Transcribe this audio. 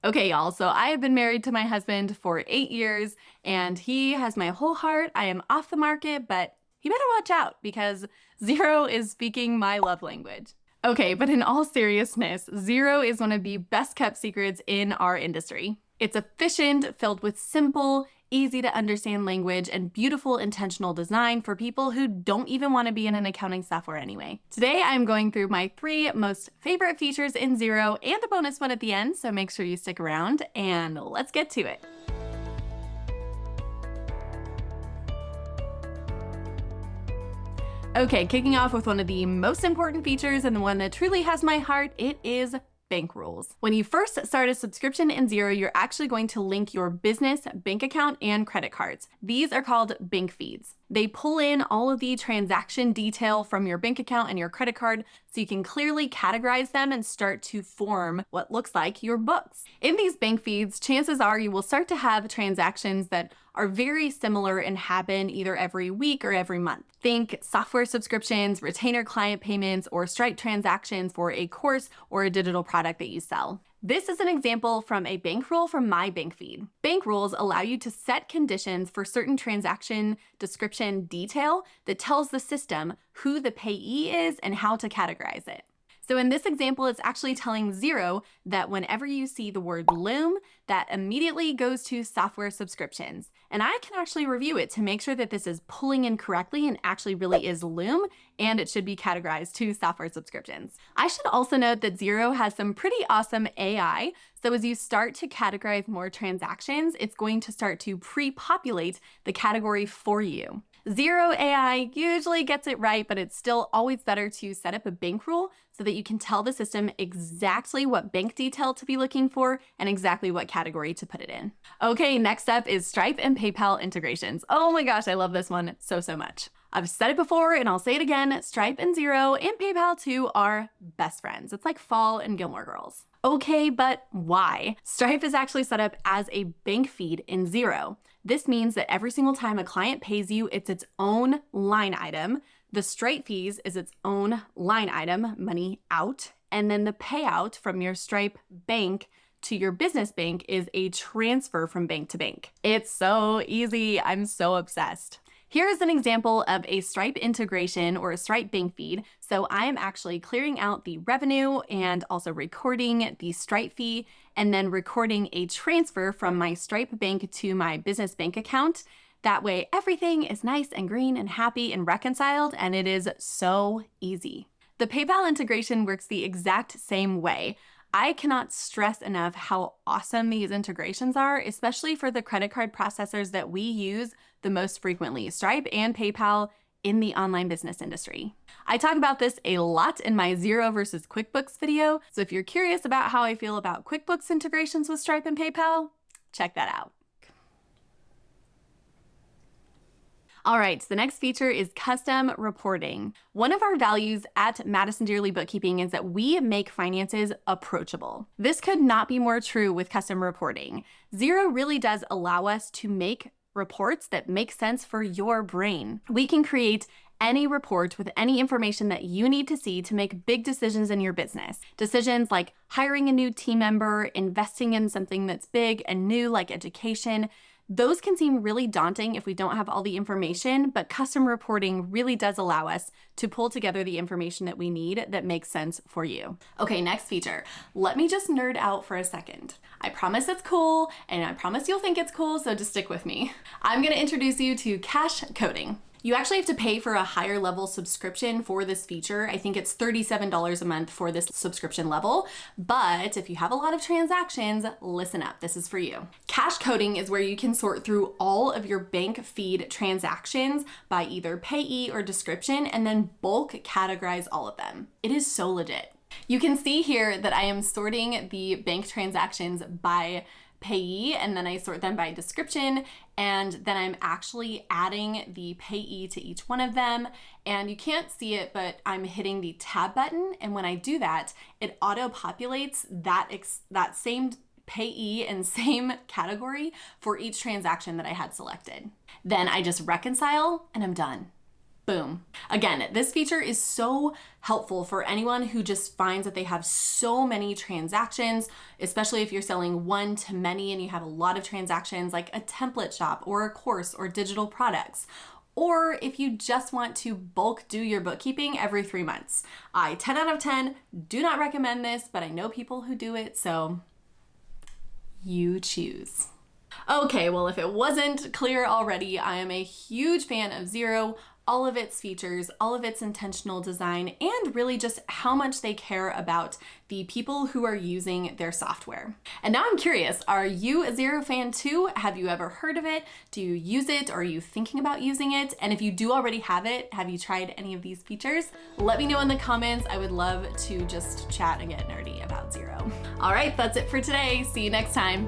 Okay, y'all, so I have been married to my husband for 8 years and he has my whole heart. I am off the market, but he better watch out because Xero is speaking my love language. Okay, but in all seriousness, Xero is one of the best kept secrets in our industry. It's efficient, filled with simple, easy to understand language, and beautiful intentional design for people who don't even want to be in an accounting software anyway. Today, I'm going through my 3 most favorite features in Xero and a bonus one at the end, so make sure you stick around and let's get to it. Okay, kicking off with one of the most important features and the one that truly has my heart, it is bank rules. When you first start a subscription in Xero, you're actually going to link your business bank account and credit cards. These are called bank feeds. They pull in all of the transaction detail from your bank account and your credit card so you can clearly categorize them and start to form what looks like your books. In these bank feeds, chances are you will start to have transactions that are very similar and happen either every week or every month. Think software subscriptions, retainer client payments, or Stripe transactions for a course or a digital product that you sell. This is an example from a bank rule from my bank feed. Bank rules allow you to set conditions for certain transaction description detail that tells the system who the payee is and how to categorize it. So in this example, it's actually telling Xero that whenever you see the word Loom, that immediately goes to software subscriptions. And I can actually review it to make sure that this is pulling in correctly and actually really is Loom, and it should be categorized to software subscriptions. I should also note that Xero has some pretty awesome AI. So as you start to categorize more transactions, it's going to start to pre-populate the category for you. Xero AI usually gets it right, but it's still always better to set up a bank rule so that you can tell the system exactly what bank detail to be looking for and exactly what category to put it in. Okay, next up is Stripe and PayPal integrations. Oh my gosh, I love this one so much. I've said it before and I'll say it again, Stripe and Xero and PayPal too are best friends. It's like Fall and Gilmore Girls. Okay, but why? Stripe is actually set up as a bank feed in Xero. This means that every single time a client pays you, it's its own line item. The Stripe fees is its own line item, money out, and then the payout from your Stripe bank to your business bank is a transfer from bank to bank. It's so easy. I'm so obsessed. Here is an example of a Stripe integration or a Stripe bank feed. So I am actually clearing out the revenue and also recording the Stripe fee and then recording a transfer from my Stripe bank to my business bank account. That way everything is nice and green and happy and reconciled, and it is so easy. The PayPal integration works the exact same way. I cannot stress enough how awesome these integrations are, especially for the credit card processors that we use the most frequently, Stripe and PayPal in the online business industry. I talk about this a lot in my Xero versus QuickBooks video, so if you're curious about how I feel about QuickBooks integrations with Stripe and PayPal, check that out. All right, the next feature is custom reporting. One of our values at Madison Dearly Bookkeeping is that we make finances approachable. This could not be more true with custom reporting. Xero really does allow us to make reports that make sense for your brain. We can create any report with any information that you need to see to make big decisions in your business. Decisions like hiring a new team member, investing in something that's big and new like education. Those can seem really daunting if we don't have all the information, but custom reporting really does allow us to pull together the information that we need that makes sense for you. Okay, next feature. Let me just nerd out for a second. I promise it's cool, and I promise you'll think it's cool, so just stick with me. I'm gonna introduce you to cash coding. You actually have to pay for a higher level subscription for this feature. I think it's $37 a month for this subscription level, but if you have a lot of transactions, listen up, this is for you. Cash coding is where you can sort through all of your bank feed transactions by either payee or description and then bulk categorize all of them. It is so legit. You can see here that I am sorting the bank transactions by payee, and then I sort them by description, and then I'm actually adding the payee to each one of them. And you can't see it, but I'm hitting the tab button, and when I do that, it auto-populates that same payee and same category for each transaction that I had selected. Then I just reconcile and I'm done. Boom. Again, this feature is so helpful for anyone who just finds that they have so many transactions, especially if you're selling one to many and you have a lot of transactions like a template shop or a course or digital products. Or if you just want to bulk do your bookkeeping every 3 months. 10 out of 10, do not recommend this, but I know people who do it, so you choose. Okay, well, if it wasn't clear already, I am a huge fan of Xero, all of its features, all of its intentional design, and really just how much they care about the people who are using their software. And now I'm curious, are you a Xero fan too? Have you ever heard of it? Do you use it? Or are you thinking about using it? And if you do already have it, have you tried any of these features? Let me know in the comments. I would love to just chat and get nerdy about Xero. All right, that's it for today. See you next time.